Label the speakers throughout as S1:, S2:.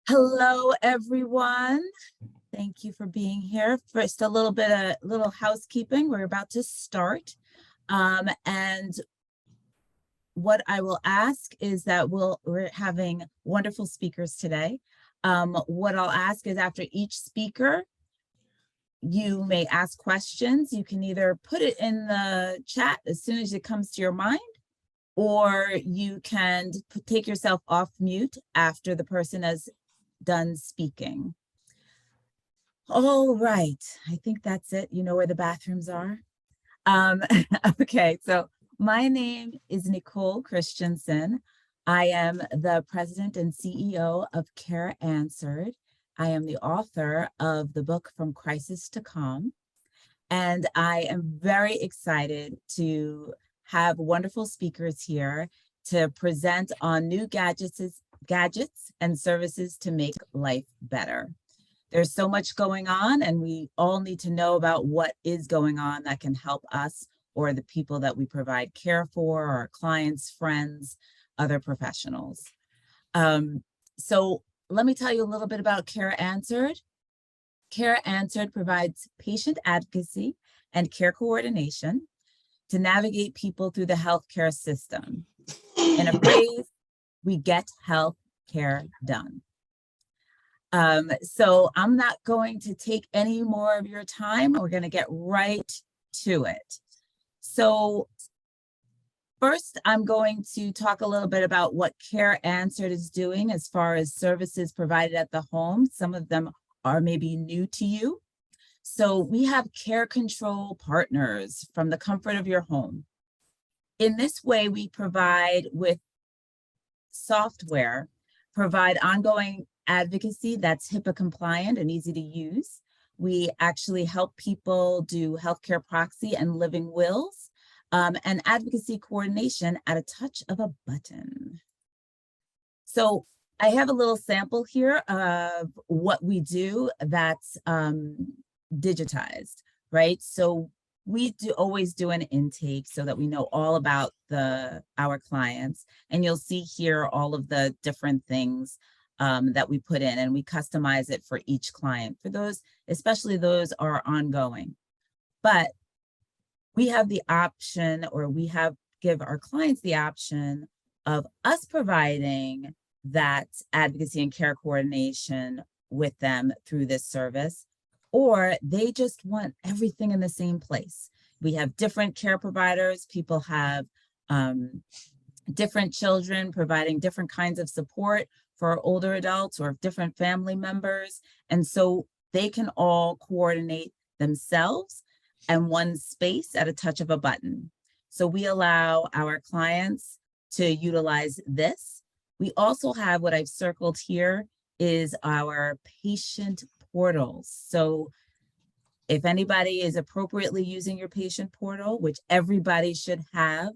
S1: Hello, everyone. Thank you for being here. First, a little housekeeping. We're about to start. And what I will ask is that we're having wonderful speakers today. What I'll ask is after each speaker, you may ask questions. You can either put it in the chat as soon as it comes to your mind, or you can take yourself off mute after the person has done speaking. All right, I think that's it. You know where the bathrooms are. Okay, so my name is Nicole Christensen. I am the president and CEO of Care Answered. I am the author of the book From Crisis to Calm. And I am very excited to have wonderful speakers here to present on new gadgets and services to make life better. There's so much going on, and we all need to know about what is going on that can help us or the people that we provide care for, our clients, friends, other professionals. So let me tell you a little bit about Care Answered. Care Answered provides patient advocacy and care coordination to navigate people through the healthcare system. In a phrase, we get health care done. So I'm not going to take any more of your time. We're going to get right to it. So first, I'm going to talk a little bit about what Care Answered is doing as far as services provided at the home. Some of them are maybe new to you. So we have care control partners from the comfort of your home. In this way, we provide with software, provide ongoing advocacy that's HIPAA compliant and easy to use. We actually help people do healthcare proxy and living wills, and advocacy coordination at a touch of a button. So I have a little sample here of what we do that's digitized, right? So we always do an intake so that we know all about our clients, and you'll see here all of the different things that we put in, and we customize it for each client. For those, especially those are ongoing. But we have the option, or give our clients the option of us providing that advocacy and care coordination with them through this service, or they just want everything in the same place. We have different care providers. People have different children providing different kinds of support for older adults or different family members. And so they can all coordinate themselves in one space at a touch of a button. So we allow our clients to utilize this. We also have what I've circled here is our patient portals. So if anybody is appropriately using your patient portal, which everybody should have,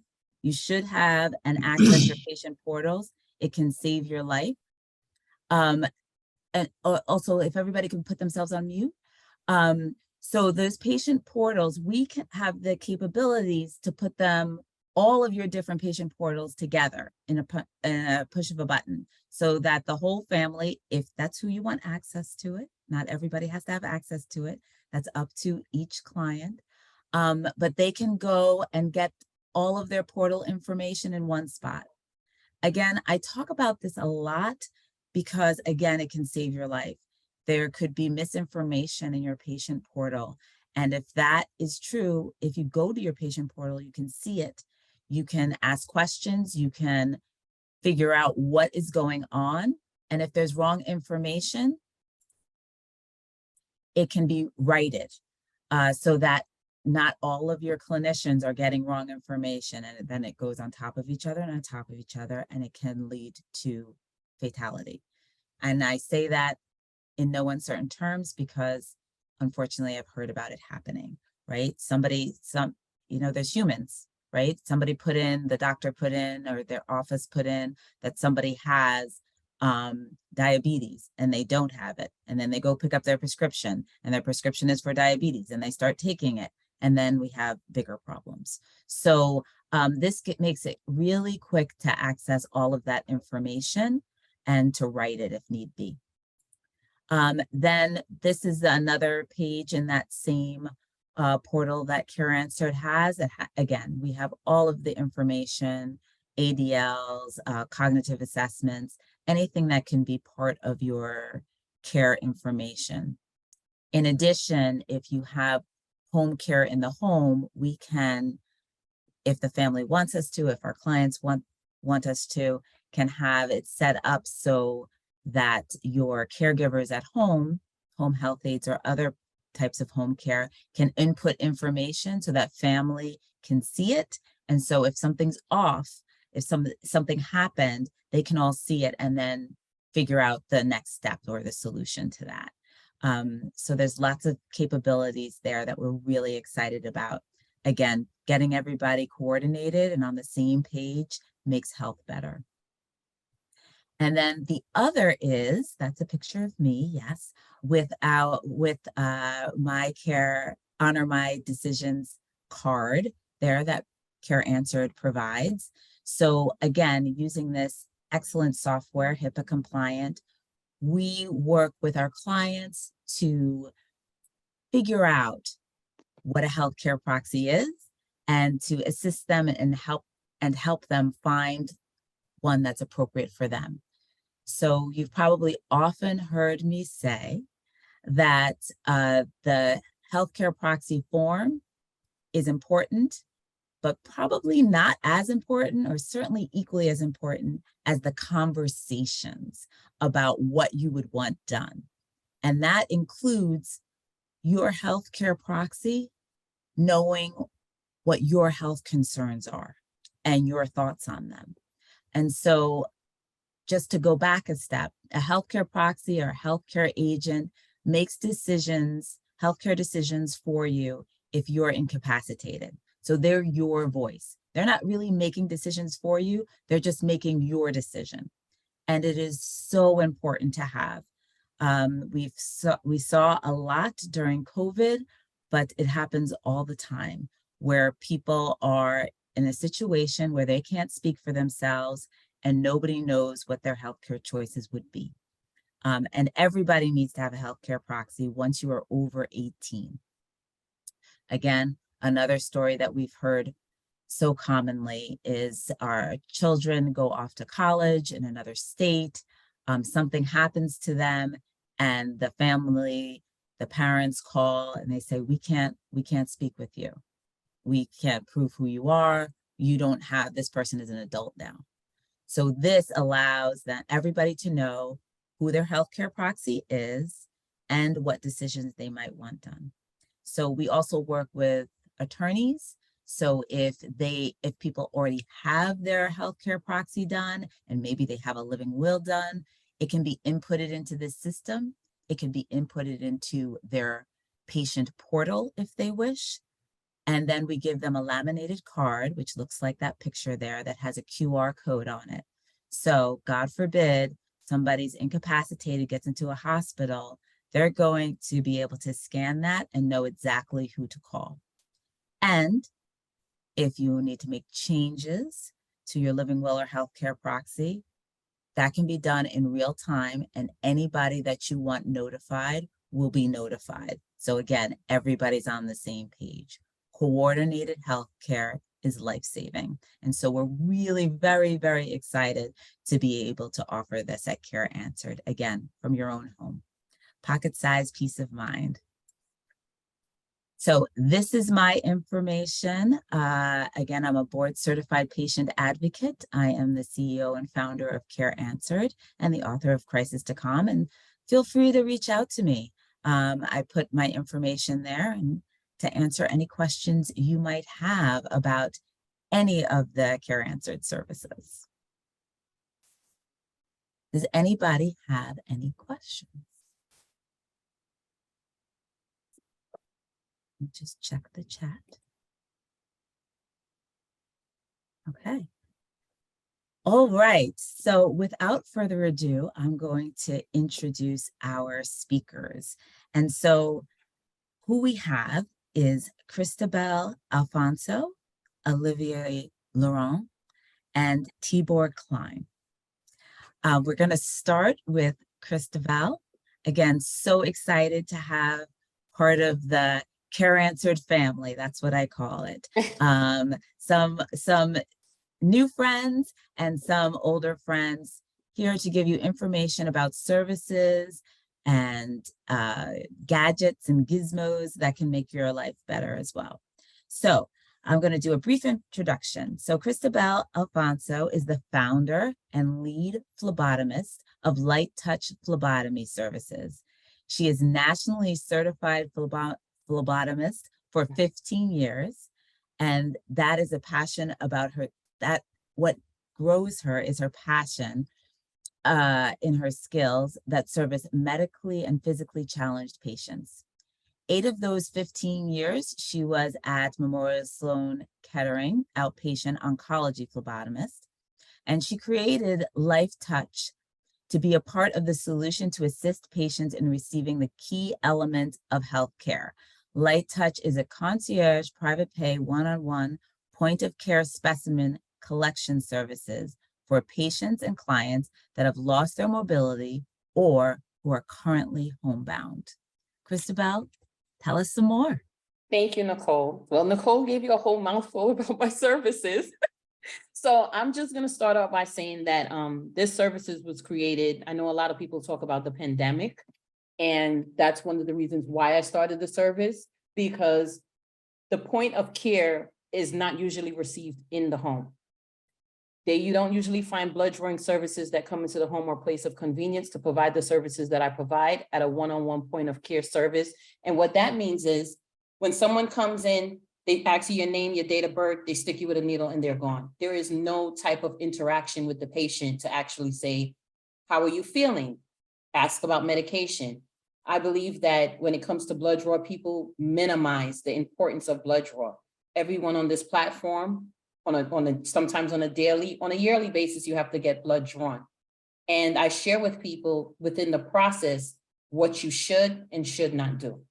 S1: you should have and access your patient portals. It can save your life. And also, if everybody can put themselves on mute. So those patient portals, we can have the capabilities to put all of your different patient portals together in a push of a button, so that the whole family, if that's who you want access to it, not everybody has to have access to it. That's up to each client. But they can go and get all of their portal information in one spot. Again, I talk about this a lot because, again, it can save your life. There could be misinformation in your patient portal. And if that is true, if you go to your patient portal, you can see it. You can ask questions. You can figure out what is going on. And if there's wrong information, it can be righted so that not all of your clinicians are getting wrong information, and then it goes on top of each other and on top of each other, and it can lead to fatality. And I say that in no uncertain terms because unfortunately I've heard about it happening, right? There's humans, right? The doctor put in, or their office put in that somebody has diabetes and they don't have it. And then they go pick up their prescription and their prescription is for diabetes and they start taking it. And then we have bigger problems. So this makes it really quick to access all of that information and to write it if need be. Then this is another page in that same portal that Care Answered has. Again, we have all of the information, ADLs, cognitive assessments, anything that can be part of your care information. In addition, if you have home care in the home, we can, if the family wants us to, if our clients want us to, can have it set up so that your caregivers at home health aides or other types of home care, can input information so that family can see it. And so if something's off, if something happened, they can all see it and then figure out the next step or the solution to that. So there's lots of capabilities there that we're really excited about. Again, getting everybody coordinated and on the same page makes health better. And then the other is, that's a picture of me, yes, with my Care Honor My Decisions card there that Care Answered provides. So again, using this excellent software, HIPAA compliant, we work with our clients to figure out what a healthcare proxy is and to assist them and help them find one that's appropriate for them. So you've probably often heard me say that the healthcare proxy form is important, but probably not as important, or certainly equally as important as the conversations about what you would want done. And that includes your healthcare proxy knowing what your health concerns are and your thoughts on them. And so just to go back a step, a healthcare proxy or a healthcare agent makes decisions, healthcare decisions for you if you're incapacitated. So they're your voice. They're not really making decisions for you. They're just making your decision. And it is so important to have. We saw a lot during COVID, but it happens all the time where people are in a situation where they can't speak for themselves and nobody knows what their healthcare choices would be. And everybody needs to have a healthcare proxy once you are over 18. Again, another story that we've heard so commonly is our children go off to college in another state, something happens to them, and the family, the parents call and they say, we can't speak with you. We can't prove who you are. You don't have, this person is an adult now. So this allows everybody to know who their healthcare proxy is and what decisions they might want done. So we also work with attorneys. So if people already have their healthcare proxy done and maybe they have a living will done, it can be inputted into this system. It can be inputted into their patient portal if they wish. And then we give them a laminated card, which looks like that picture there that has a QR code on it. So God forbid somebody's incapacitated, gets into a hospital, they're going to be able to scan that and know exactly who to call. And if you need to make changes to your living will or healthcare proxy, that can be done in real time, and anybody that you want notified will be notified. So again, everybody's on the same page. Coordinated healthcare is life-saving. And so we're really very, very excited to be able to offer this at Care Answered, again, from your own home. Pocket-sized peace of mind. So this is my information. Again, I'm a board-certified patient advocate. I am the CEO and founder of Care Answered and the author of Crisis to Calm. And feel free to reach out to me. I put my information there and to answer any questions you might have about any of the Care Answered services. Does anybody have any questions? Just check the chat. Okay. All right. So without further ado, I'm going to introduce our speakers. And so who we have is Christabel Alfonso, Olivier Laurent, and Tibor Klein. We're going to start with Christabel. Again, so excited to have part of the Care Answered family. That's what I call it. Some new friends and some older friends here to give you information about services and gadgets and gizmos that can make your life better as well. So I'm going to do a brief introduction. So Cristabel Alfonso is the founder and lead phlebotomist of Light Touch Phlebotomy Services. She is nationally certified phlebotomist for 15 years, and that is a passion about her. That what grows her is her passion in her skills that service medically and physically challenged patients. 8 of those 15 years, she was at Memorial Sloan Kettering outpatient oncology phlebotomist, and she created Life Touch to be a part of the solution to assist patients in receiving the key element of healthcare. Light Touch is a concierge, private pay, one-on-one point of care specimen collection services for patients and clients that have lost their mobility or who are currently homebound. Cristabel, tell us some more.
S2: Thank you, Nicole. Well, Nicole gave you a whole mouthful about my services. So I'm just going to start off by saying that this services was created. I know a lot of people talk about the pandemic, and that's one of the reasons why I started the service, because the point of care is not usually received in the home. You don't usually find blood drawing services that come into the home or place of convenience to provide the services that I provide at a one-on-one point of care service. And what that means is when someone comes in, they ask you your name, your date of birth, they stick you with a needle and they're gone. There is no type of interaction with the patient to actually say, how are you feeling? Ask about medication. I believe that when it comes to blood draw, people minimize the importance of blood draw. Everyone on this platform, sometimes on a yearly basis, you have to get blood drawn. And I share with people within the process what you should and should not do.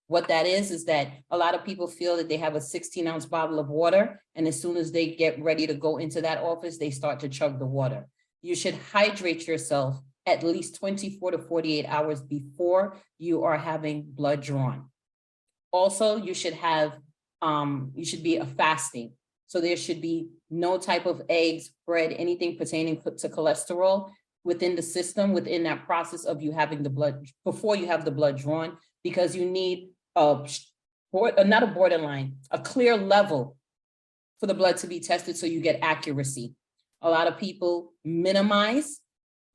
S2: What that is that a lot of people feel that they have a 16-ounce bottle of water, and as soon as they get ready to go into that office, they start to chug the water. You should hydrate yourself at least 24 to 48 hours before you are having blood drawn. Also, you should be a fasting. So there should be no type of eggs, bread, anything pertaining to cholesterol within the system, within that process of you having the blood, before you have the blood drawn, because you need not a borderline, a clear level for the blood to be tested so you get accuracy. A lot of people minimize,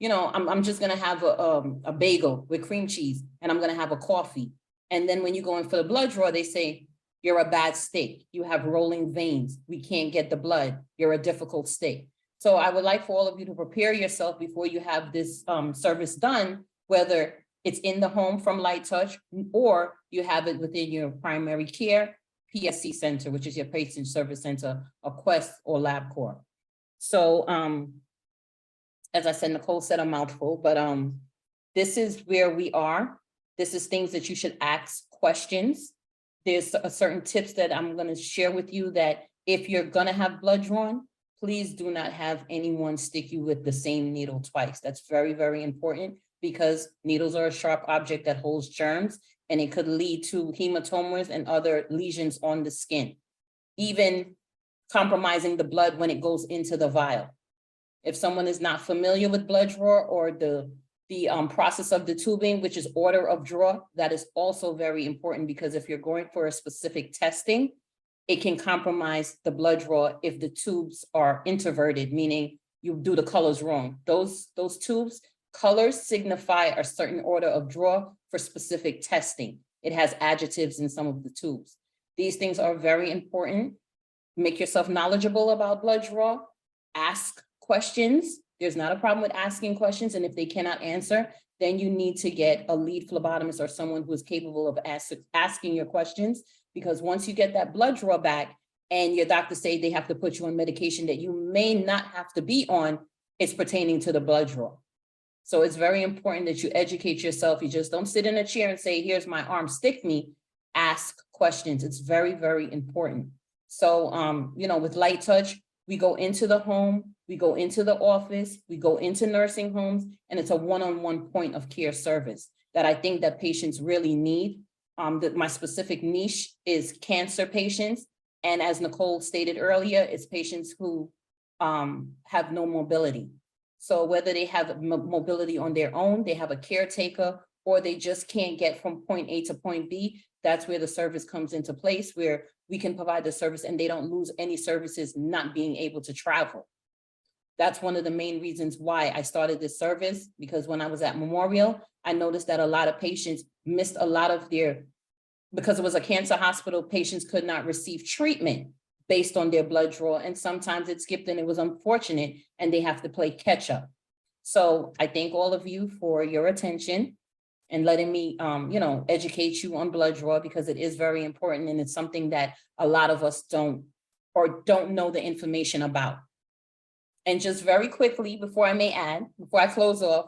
S2: I'm just gonna have a bagel with cream cheese and I'm gonna have a coffee. And then when you go in for the blood draw, they say, you're a bad state. You have rolling veins. We can't get the blood. You're a difficult state. So I would like for all of you to prepare yourself before you have this service done, whether it's in the home from Light Touch or you have it within your primary care PSC center, which is your patient service center, a Quest or LabCorp. So as I said, Nicole said a mouthful, but this is where we are. This is things that you should ask questions. There's a certain tips that I'm going to share with you that if you're going to have blood drawn, please do not have anyone stick you with the same needle twice. That's very, very important because needles are a sharp object that holds germs, and it could lead to hematomas and other lesions on the skin, even compromising the blood when it goes into the vial. If someone is not familiar with blood draw or the process of the tubing, which is order of draw, that is also very important, because if you're going for a specific testing, it can compromise the blood draw if the tubes are introverted, meaning you do the colors wrong. Those tubes, colors signify a certain order of draw for specific testing. It has adjectives in some of the tubes. These things are very important. Make yourself knowledgeable about blood draw. Ask questions. There's not a problem with asking questions, and if they cannot answer, then you need to get a lead phlebotomist or someone who is capable of asking your questions, because once you get that blood draw back and your doctor say they have to put you on medication that you may not have to be on, it's pertaining to the blood draw. So it's very important that you educate yourself. You just don't sit in a chair and say, here's my arm, stick me. Ask questions. It's very, very important. So, with Light Touch, We go into the home, we go into the office, we go into nursing homes, and it's a one-on-one point of care service that I think that patients really need. That my specific niche is cancer patients. And as Nicole stated earlier, it's patients who have no mobility. So whether they have mobility on their own, they have a caretaker, or they just can't get from point A to point B, that's where the service comes into place, where we can provide the service and they don't lose any services not being able to travel. That's one of the main reasons why I started this service, because when I was at Memorial, I noticed that a lot of patients missed a lot of because it was a cancer hospital, patients could not receive treatment based on their blood draw. And sometimes it skipped and it was unfortunate and they have to play catch up. So I thank all of you for your attention and letting me, educate you on blood draw, because it is very important. And it's something that a lot of us don't know the information about. And just very quickly, before I close off,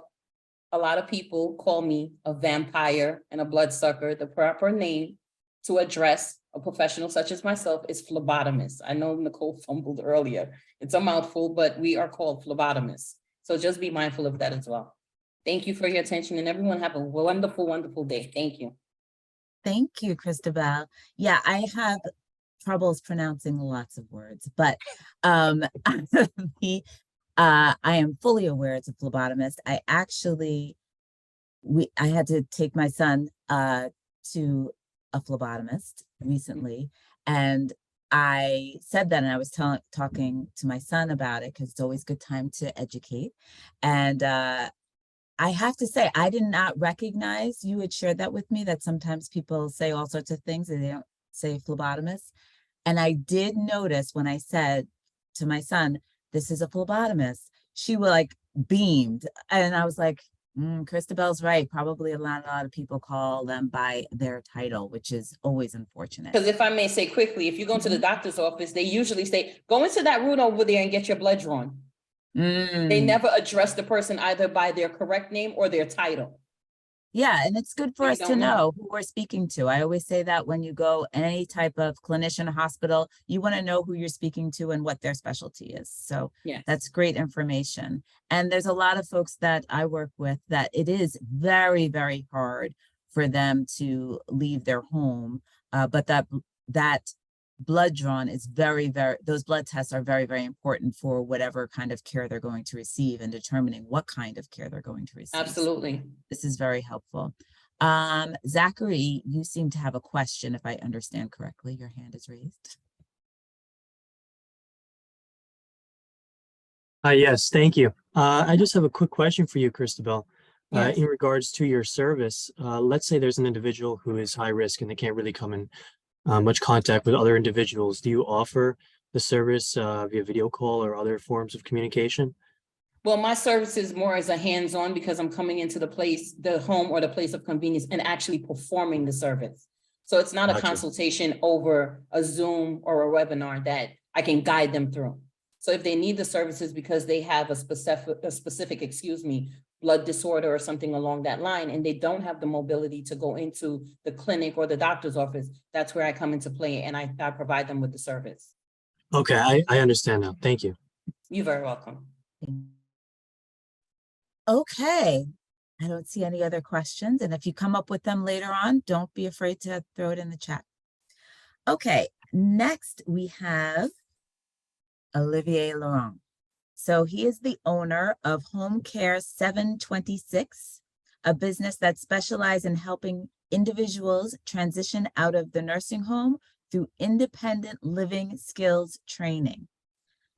S2: a lot of people call me a vampire and a bloodsucker. The proper name to address a professional such as myself is phlebotomist. I know Nicole fumbled earlier. It's a mouthful, but we are called phlebotomists. So just be mindful of that as well. Thank you for your attention, and everyone have a wonderful, wonderful day. Thank you.
S1: Thank you, Christabel. Yeah, I have troubles pronouncing lots of words, but I am fully aware it's a phlebotomist. I had to take my son to a phlebotomist recently, and I said that, and I was talking to my son about it, because it's always a good time to educate. And I have to say, I did not recognize, you had shared that with me, that sometimes people say all sorts of things and they don't say phlebotomist. And I did notice when I said to my son, this is a phlebotomist, she was like beamed. And I was like, Christabel's right. Probably a lot of people call them by their title, which is always unfortunate.
S2: Because if I may say quickly, if you go into the doctor's office, they usually say, go into that room over there and get your blood drawn. They never address the person either by their correct name or their title.
S1: Yeah, and it's good for
S2: We
S1: us to
S2: don't know.
S1: know who we're speaking to. I always say that when you go any type of clinician or hospital, you want to know who you're speaking to and what their specialty is. So
S2: Yes.
S1: that's great information. And there's a lot of folks that I work with that it is very, very hard for them to leave their home. But that blood drawn is those blood tests are very, very important for whatever kind of care they're going to receive and determining what kind of care they're going to receive.
S2: Absolutely.
S1: This is very helpful. Zachary, you seem to have a question, if I understand correctly. Your hand is raised.
S3: Yes, thank you. I just have a quick question for you, Christabel.
S2: Yes.
S3: In regards to your service, let's say there's an individual who is high risk and they can't really come in much contact with other individuals. Do you offer the service via video call or other forms of communication?
S2: Well, my service is more as a hands-on, because I'm coming into the home or the place of convenience and actually performing the service. So it's not a consultation over a Zoom or a webinar that I can guide them through. So if they need the services because they have a specific, blood disorder or something along that line, and they don't have the mobility to go into the clinic or the doctor's office, that's where I come into play, and I provide them with the service.
S3: Okay, I understand now. Thank you.
S2: You're very welcome.
S1: Okay, I don't see any other questions. And if you come up with them later on, don't be afraid to throw it in the chat. Okay, next we have Olivier Laurent. So he is the owner of Home Care 726, a business that specializes in helping individuals transition out of the nursing home through independent living skills training.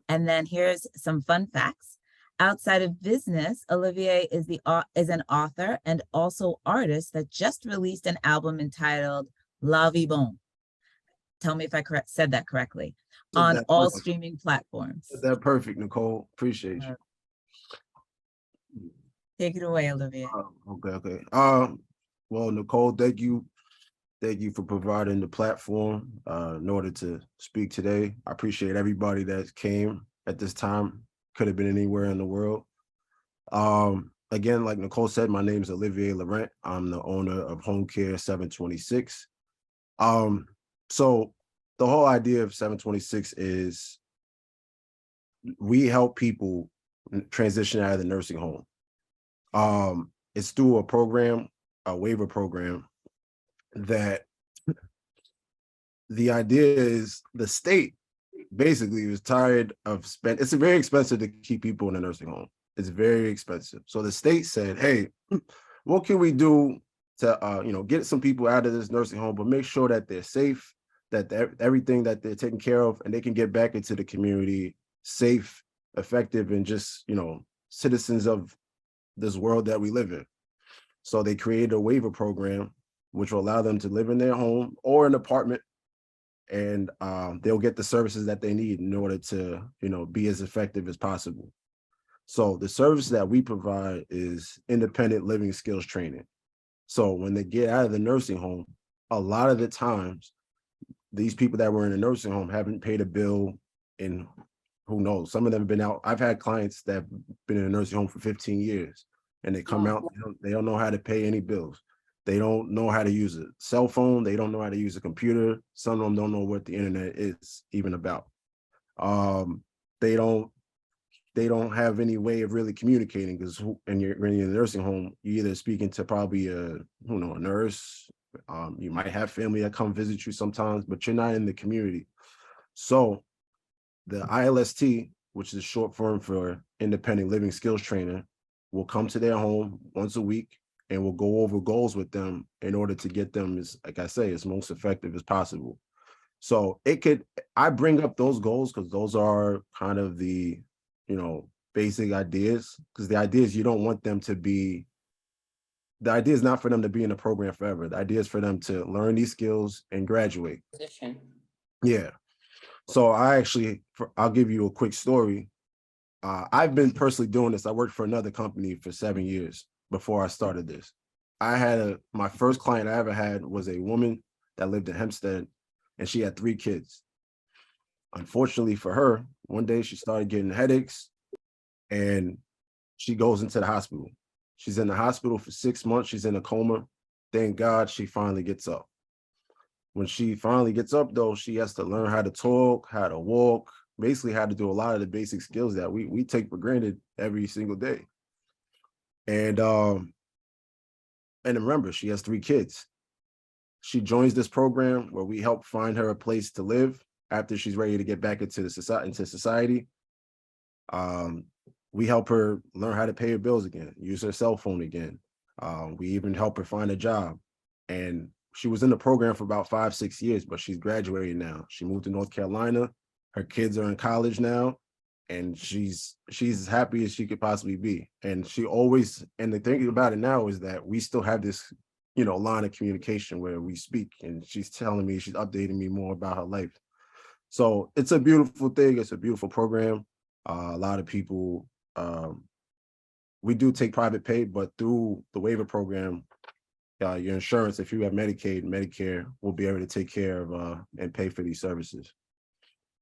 S1: And then here's some fun facts. Outside of business, Olivier is an author and also artist that just released an album entitled La Vie Bon. Tell me if I said that correctly. On all streaming platforms.
S4: That's perfect, Nicole. Appreciate you.
S1: Take it away, Olivier.
S4: Okay. Well, Nicole, thank you for providing the platform in order to speak today. I appreciate everybody that came at this time. Could have been anywhere in the world. Again, like Nicole said, my name is Olivier Laurent. I'm the owner of Home Care 726. So the whole idea of 726 is we help people transition out of the nursing home. It's through a program, a waiver program, that the idea is the state basically was tired of it's very expensive to keep people in a nursing home. It's very expensive. So the state said, hey, what can we do to get some people out of this nursing home, but make sure that they're safe, that everything that they're taken care of, and they can get back into the community safe, effective, and just, citizens of this world that we live in. So they created a waiver program, which will allow them to live in their home or an apartment, and they'll get the services that they need in order to, be as effective as possible. So the service that we provide is independent living skills training. So when they get out of the nursing home, a lot of the times, these people that were in a nursing home haven't paid a bill in, who knows, some of them have been out. I've had clients that have been in a nursing home for 15 years, and they come out, they don't know how to pay any bills. They don't know how to use a cell phone. They don't know how to use a computer. Some of them don't know what the internet is even about. They don't have any way of really communicating, because when you're in a nursing home, you're either speaking to probably a nurse. You might have family that come visit you sometimes, but you're not in the community. So the ILST, which is short form for Independent Living Skills Trainer, will come to their home once a week, and we'll go over goals with them in order to get them, as like I say, as most effective as possible. So I bring up those goals because those are kind of the, basic ideas, because the idea is you don't want them to be, the idea is not for them to be in the program forever. The idea is for them to learn these skills and graduate.
S2: Position.
S4: Yeah. So I'll give you a quick story. I've been personally doing this. I worked for another company for 7 years before I started this. My first client I ever had was a woman that lived in Hempstead, and she had 3 kids. Unfortunately for her, one day she started getting headaches, and she goes into the hospital. She's in the hospital for 6 months. She's in a coma. Thank God she finally gets up. When she finally gets up, though, she has to learn how to talk, how to walk, basically how to do a lot of the basic skills that we take for granted every single day. And remember, she has 3 kids. She joins this program where we help find her a place to live after she's ready to get back into society. We help her learn how to pay her bills again, use her cell phone again. We even help her find a job. And she was in the program for about 5-6 years, but she's graduated now. She moved to North Carolina. Her kids are in college now, and she's as happy as she could possibly be. And the thing about it now is that we still have this, line of communication where we speak, and she's telling me, she's updating me more about her life. So it's a beautiful thing. It's a beautiful program. A lot of people, we do take private pay, but through the waiver program, your insurance, if you have Medicaid and Medicare, will be able to take care of and pay for these services.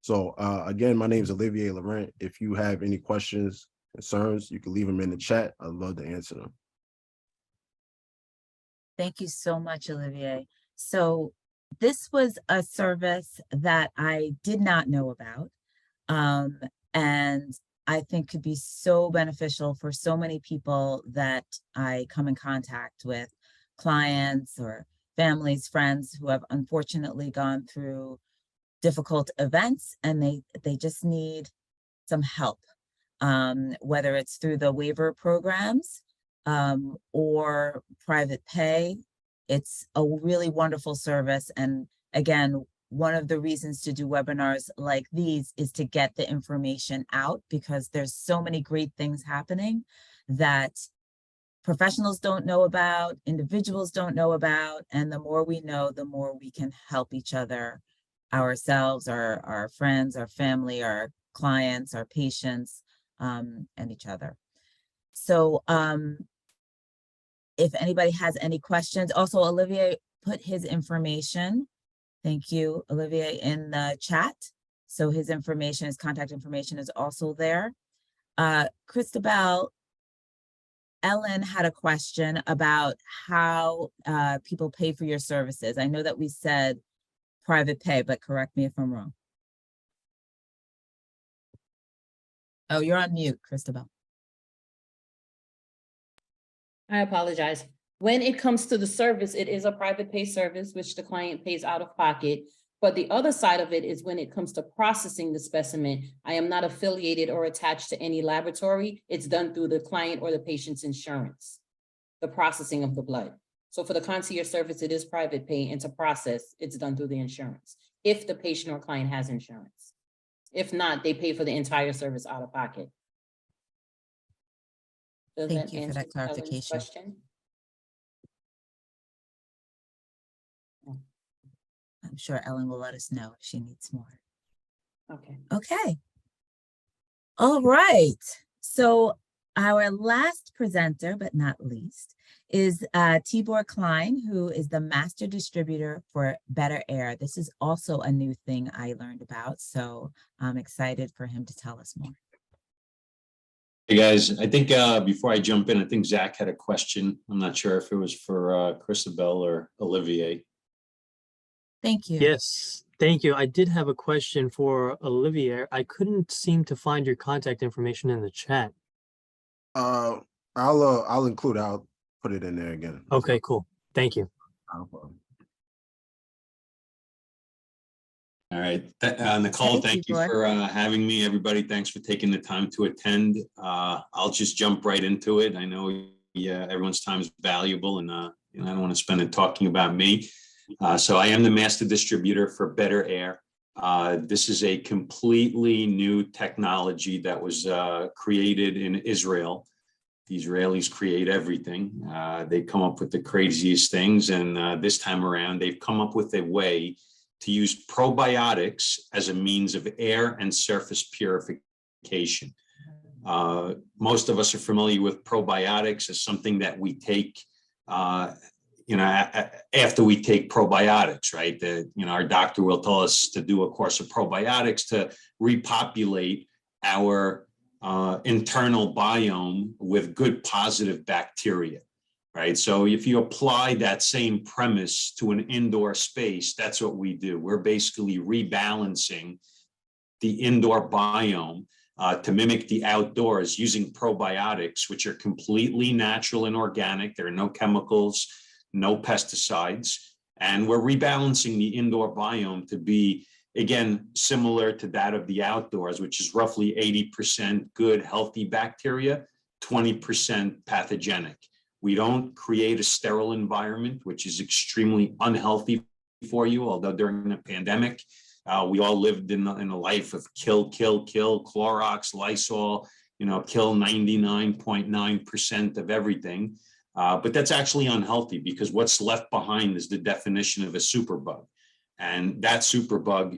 S4: So again, my name is Olivier Laurent. If you have any questions, concerns, you can leave them in the chat. I'd love to answer them.
S1: Thank you so much, Olivier. So this was a service that I did not know about, and I think could be so beneficial for so many people that I come in contact with, clients or families, friends who have unfortunately gone through difficult events, and they just need some help, whether it's through the waiver programs or private pay. It's a really wonderful service. And again, one of the reasons to do webinars like these is to get the information out, because there's so many great things happening that professionals don't know about, individuals don't know about, and the more we know, the more we can help each other, ourselves, our friends, our family, our clients, our patients, and each other. So if anybody has any questions, also Olivier put his information, thank you, Olivier, in the chat. So his information, his contact information is also there. Christabel, Ellen had a question about how people pay for your services. I know that we said private pay, but correct me if I'm wrong. Oh, you're on mute, Christabel.
S2: I apologize. When it comes to the service, it is a private pay service, which the client pays out of pocket. But the other side of it is when it comes to processing the specimen, I am not affiliated or attached to any laboratory. It's done through the client or the patient's insurance, the processing of the blood. So for the concierge service, it is private pay, and to process, it's done through the insurance, if the patient or client has insurance. If not, they pay for the entire service out of pocket. Does
S1: Thank you for
S2: answer
S1: that
S2: Ellen's
S1: clarification.
S2: question?
S1: I'm sure Ellen will let us know if she needs more.
S2: Okay.
S1: Okay. All right. So our last presenter, but not least, is Tibor Klein, who is the master distributor for Better Air. This is also a new thing I learned about, so I'm excited for him to tell us more.
S5: Hey guys, I think before I jump in, I think Zach had a question. I'm not sure if it was for Christabel or Olivier.
S1: Thank you.
S3: Yes, thank you. I did have a question for Olivier. I couldn't seem to find your contact information in the chat.
S4: I'll include, I'll put it in there again.
S3: Okay, cool. Thank you.
S4: No problem.
S5: All right, Nicole, thank you
S1: Tibor.
S5: for having me. Everybody, thanks for taking the time to attend. I'll just jump right into it. I know everyone's time is valuable, and I don't want to spend it talking about me. So I am the master distributor for Better Air. This is a completely new technology that was created in Israel. The Israelis create everything. They come up with the craziest things, and this time around, they've come up with a way to use probiotics as a means of air and surface purification. Most of us are familiar with probiotics as something that we take after we take probiotics, right? Our doctor will tell us to do a course of probiotics to repopulate our internal biome with good positive bacteria, right? So if you apply that same premise to an indoor space, that's what we do. We're basically rebalancing the indoor biome to mimic the outdoors using probiotics, which are completely natural and organic. There are no chemicals, no pesticides, and we're rebalancing the indoor biome to be, again, similar to that of the outdoors, which is roughly 80% good, healthy bacteria, 20% pathogenic. We don't create a sterile environment, which is extremely unhealthy for you, although during the pandemic, we all lived in a life of kill, Clorox, Lysol, kill 99.9% of everything. But that's actually unhealthy because what's left behind is the definition of a superbug. And that superbug,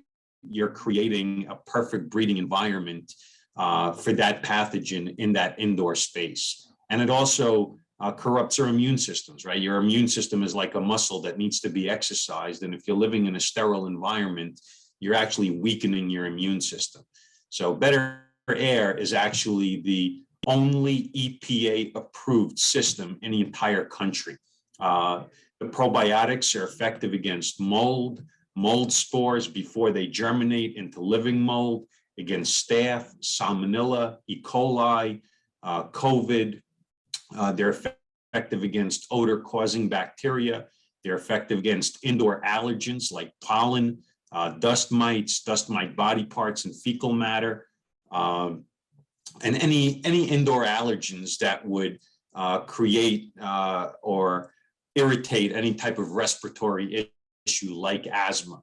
S5: you're creating a perfect breeding environment for that pathogen in that indoor space. And it also corrupts our immune systems, right? Your immune system is like a muscle that needs to be exercised. And if you're living in a sterile environment, you're actually weakening your immune system. So Better Air is actually the only EPA approved system in the entire country. The probiotics are effective against mold spores before they germinate into living mold, against staph, salmonella, E. coli, COVID. They're effective against odor causing bacteria. They're effective against indoor allergens like pollen, dust mites, dust mite body parts, and fecal matter. And any indoor allergens that would create or irritate any type of respiratory issue like asthma.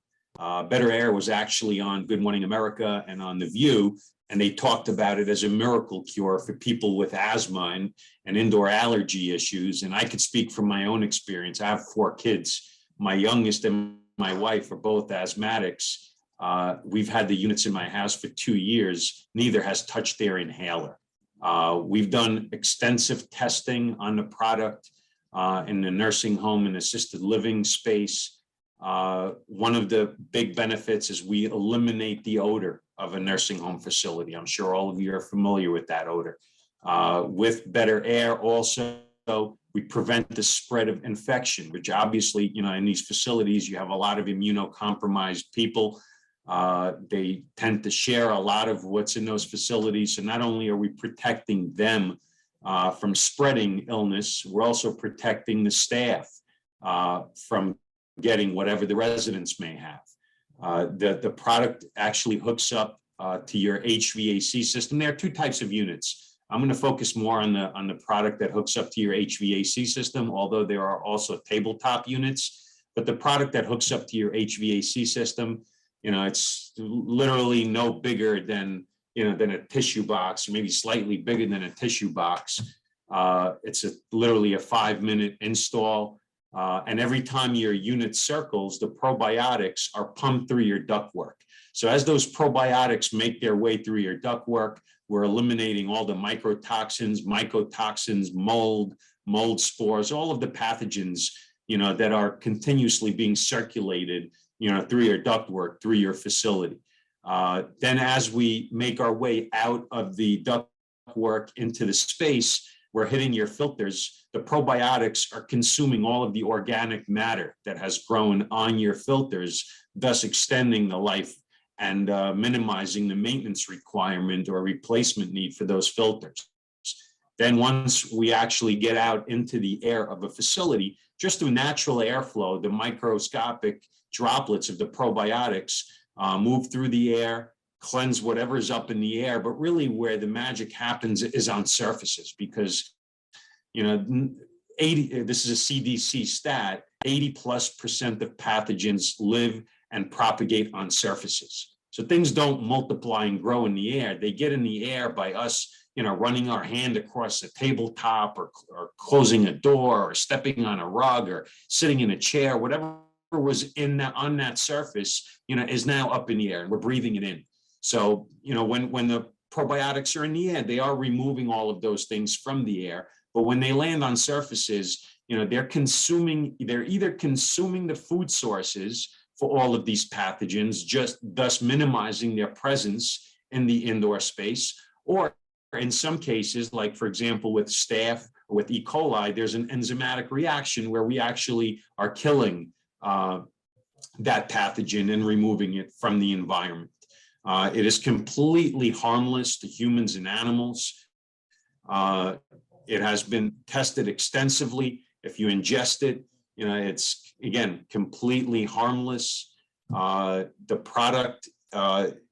S5: Better Air was actually on Good Morning America and on The View, and they talked about it as a miracle cure for people with asthma and indoor allergy issues. And I could speak from my own experience. I have 4 kids. My youngest and my wife are both asthmatics. We've had the units in my house for 2 years. Neither has touched their inhaler. We've done extensive testing on the product in the nursing home and assisted living space. One of the big benefits is we eliminate the odor of a nursing home facility. I'm sure all of you are familiar with that odor. With Better Air also, we prevent the spread of infection, which obviously, in these facilities, you have a lot of immunocompromised people. They tend to share a lot of what's in those facilities. So not only are we protecting them from spreading illness, we're also protecting the staff from getting whatever the residents may have. The product actually hooks up to your HVAC system. There are two types of units. I'm going to focus more on the product that hooks up to your HVAC system, although there are also tabletop units. But the product that hooks up to your HVAC system, it's literally no bigger than a tissue box, or maybe slightly bigger than a tissue box. It's literally a 5-minute install. And every time your unit circles, the probiotics are pumped through your ductwork. So as those probiotics make their way through your ductwork, we're eliminating all the mycotoxins, mold spores, all of the pathogens, that are continuously being circulated, through your ductwork, through your facility. Then as we make our way out of the ductwork into the space, we're hitting your filters. The probiotics are consuming all of the organic matter that has grown on your filters, thus extending the life and minimizing the maintenance requirement or replacement need for those filters. Then once we actually get out into the air of a facility, just through natural airflow, the microscopic droplets of the probiotics move through the air, cleanse whatever's up in the air, but really where the magic happens is on surfaces, because, this is a CDC stat, 80+% of pathogens live and propagate on surfaces. So things don't multiply and grow in the air. They get in the air by us, running our hand across a tabletop or closing a door or stepping on a rug or sitting in a chair, whatever was on that surface, is now up in the air and we're breathing it in. So, when the probiotics are in the air, they are removing all of those things from the air. But when they land on surfaces, they're either consuming the food sources for all of these pathogens, just thus minimizing their presence in the indoor space, or in some cases, like for example, with staph or with E. coli, there's an enzymatic reaction where we actually are killing that pathogen and removing it from the environment. It is completely harmless to humans and animals. It has been tested extensively. If you ingest it, it's, again, completely harmless. The product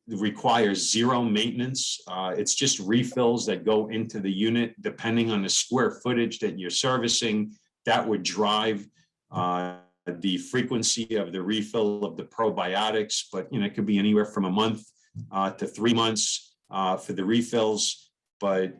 S5: requires zero maintenance. It's just refills that go into the unit, depending on the square footage that you're servicing. That would drive the frequency of the refill of the probiotics, but it could be anywhere from a month to 3 months for the refills. But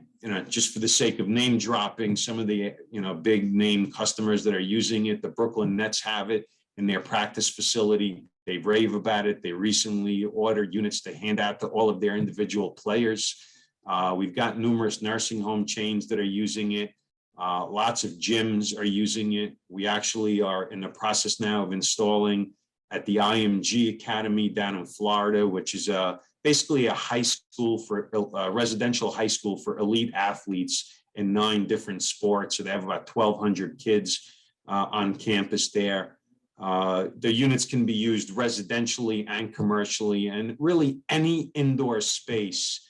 S5: just for the sake of name dropping, some of the big name customers that are using it, the Brooklyn Nets have it in their practice facility. They rave about it. They recently ordered units to hand out to all of their individual players. We've got numerous nursing home chains that are using it. Lots of gyms are using it. We actually are in the process now of installing at the IMG Academy down in Florida, which is basically a high school for residential high school for elite athletes in 9 different sports. So they have about 1,200 kids on campus there. The units can be used residentially and commercially, and really any indoor space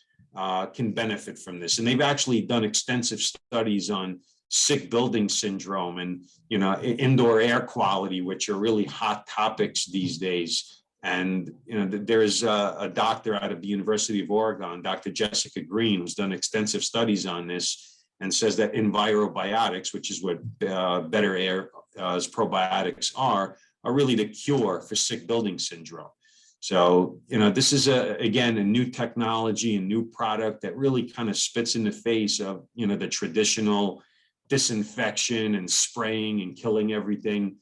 S5: can benefit from this. And they've actually done extensive studies on sick building syndrome and indoor air quality, which are really hot topics these days. And there is a doctor out of the University of Oregon, Dr. Jessica Green, who's done extensive studies on this and says that envirobiotics, which is what Better Air's probiotics are really the cure for sick building syndrome. So, this is again, a new technology, a new product that really kind of spits in the face of, the traditional disinfection and spraying and killing everything.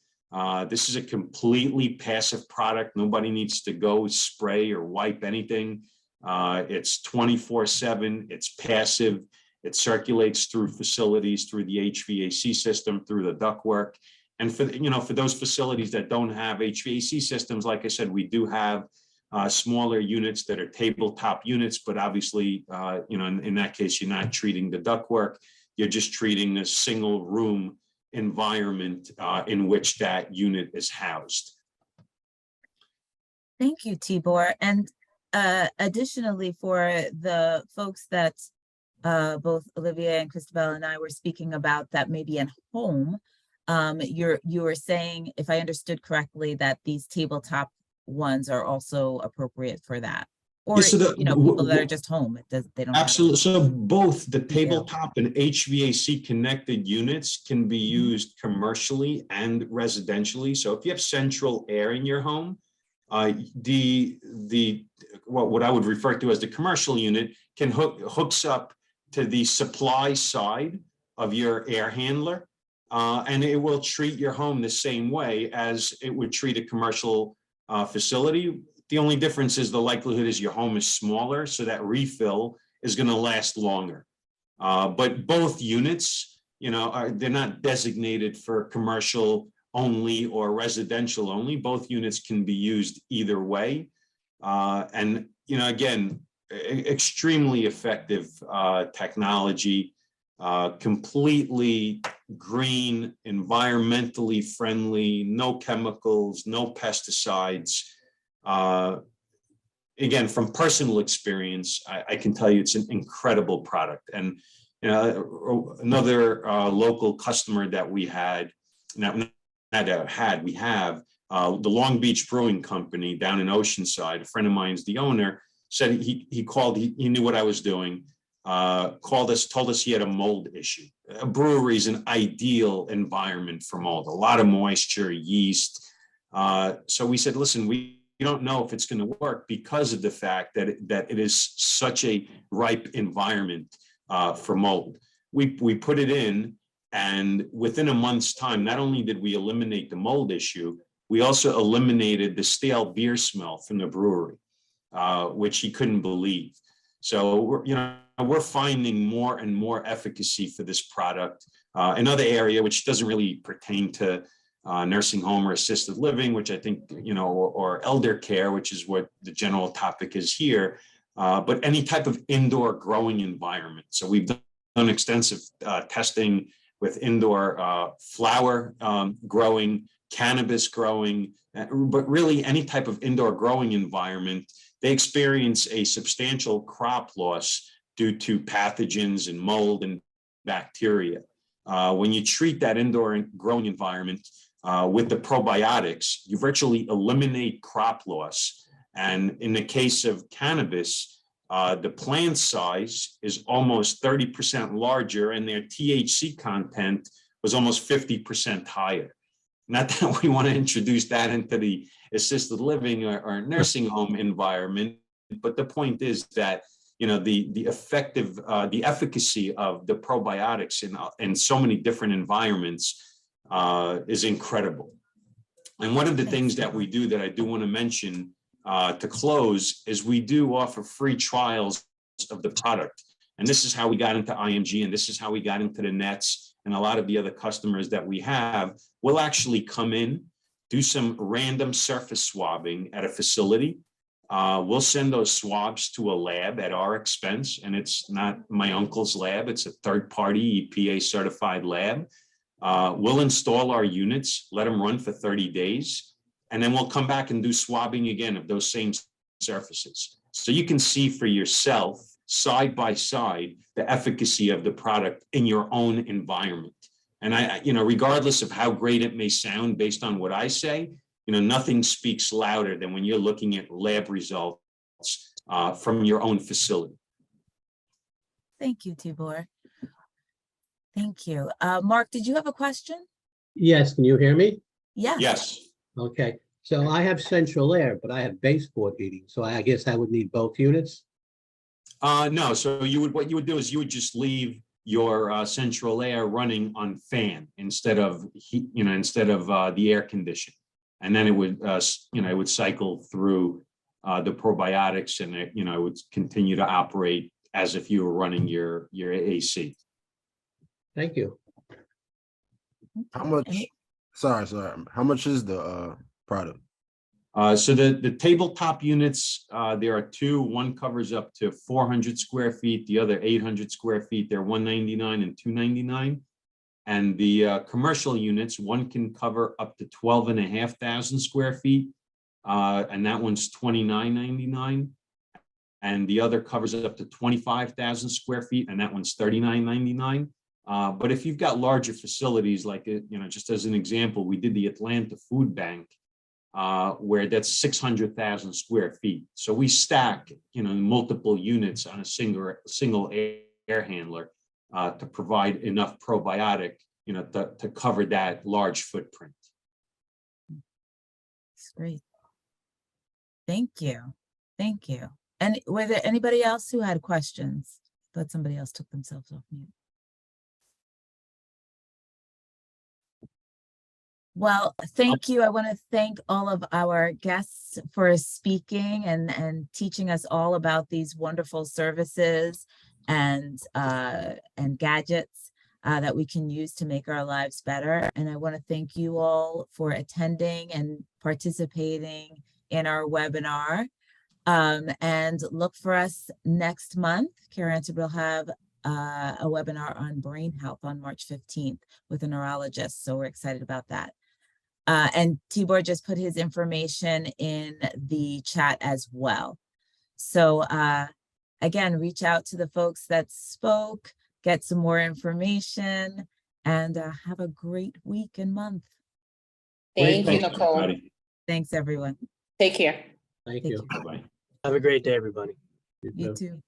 S5: This is a completely passive product. Nobody needs to go spray or wipe anything. It's 24/7. It's passive. It circulates through facilities, through the HVAC system, through the ductwork. And for those facilities that don't have HVAC systems, like I said, we do have smaller units that are tabletop units, but obviously, in that case, you're not treating the ductwork. You're just treating a single room environment in which that unit is housed.
S1: Thank you, Tibor. And additionally, for the folks that both Olivia and Christabel and I were speaking about that maybe at home, you were saying, if I understood correctly, that these tabletop ones are also appropriate for that. Or,
S5: Yeah, so
S1: people that are just home, they don't have.
S5: absolutely. So both the
S1: Yeah.
S5: tabletop and HVAC connected units can be used commercially and residentially. So if you have central air in your home, what I would refer to as the commercial unit hooks up to the supply side of your air handler, and it will treat your home the same way as it would treat a commercial facility. The only difference is the likelihood is your home is smaller, so that refill is going to last longer. But both units, they're not designated for commercial only or residential only. Both units can be used either way. And, again, extremely effective technology, completely green, environmentally friendly, no chemicals, no pesticides. Again, from personal experience, I can tell you it's an incredible product. And another local customer that we had, we have the Long Beach Brewing Company down in Oceanside. A friend of mine's the owner. Said he called. He knew what I was doing. Called us, told us he had a mold issue. A brewery is an ideal environment for mold. A lot of moisture, yeast. So we said, listen, we don't know if it's going to work because of the fact that it is such a ripe environment for mold. We put it in, and within a month's time, not only did we eliminate the mold issue, we also eliminated the stale beer smell from the brewery, which he couldn't believe. So we're finding more and more efficacy for this product. Another area which doesn't really pertain to nursing home or assisted living, which I think, or elder care, which is what the general topic is here, but any type of indoor growing environment. So we've done extensive testing with indoor flower growing, cannabis growing, but really any type of indoor growing environment. They experience a substantial crop loss due to pathogens and mold and bacteria. When you treat that indoor growing environment with the probiotics, you virtually eliminate crop loss. And in the case of cannabis, the plant size is almost 30% larger, and their THC content was almost 50% higher. Not that we want to introduce that into the assisted living or nursing home environment, but the point is that the efficacy of the probiotics in so many different environments is incredible. And one of the things that we do that I do want to mention to close is we do offer free trials of the product. And this is how we got into IMG, and this is how we got into the Nets, and a lot of the other customers that we have will actually come in, do some random surface swabbing at a facility. We'll send those swabs to a lab at our expense, and it's not my uncle's lab, it's a third-party EPA certified lab. We'll install our units, let them run for 30 days, and then we'll come back and do swabbing again of those same surfaces. So you can see for yourself, side by side, the efficacy of the product in your own environment. And regardless of how great it may sound based on what I say, nothing speaks louder than when you're looking at lab results from your own facility.
S1: Thank you, Tibor. Thank you. Mark, did you have a question?
S6: Yes, can you hear me?
S1: Yes.
S5: Yes.
S6: Okay, so I have central air, but I have baseboard heating, so I guess I would need both units?
S5: No, so what you would do is you would just leave your central air running on fan instead of heat, instead of the air condition, and then it would it would cycle through the probiotics, and it would continue to operate as if you were running your AC.
S6: Thank you.
S4: How much? Sorry. How much is the product?
S5: So the tabletop units, there are two. One covers up to 400 square feet, the other 800 square feet. They're $199 and $299. And the commercial units, one can cover up to 12,500 square feet, and that one's $29.99. And the other covers up to 25,000 square feet, and that one's $39.99. But if you've got larger facilities, like, just as an example, we did the Atlanta Food Bank, where that's 600,000 square feet. So we stack, multiple units on a single air handler to provide enough probiotic, to cover that large footprint.
S1: It's great. Thank you. Thank you. And were there anybody else who had questions? Thought somebody else took themselves off mute. Well, thank you. I want to thank all of our guests for speaking and teaching us all about these wonderful services and gadgets that we can use to make our lives better. And I want to thank you all for attending and participating in our webinar. And look for us next month. Carrie will have a webinar on brain health on March 15th with a neurologist. So we're excited about that. And Tibor just put his information in the chat as well. So again, reach out to the folks that spoke, get some more information, and have a great week and month.
S2: Thank you,
S6: Thanks,
S2: Nicole.
S5: Everybody.
S1: Thanks, everyone.
S2: Take care.
S6: Thank
S1: Thank
S6: you.
S1: you.
S5: Bye-bye.
S3: Have a great day, everybody.
S1: You too.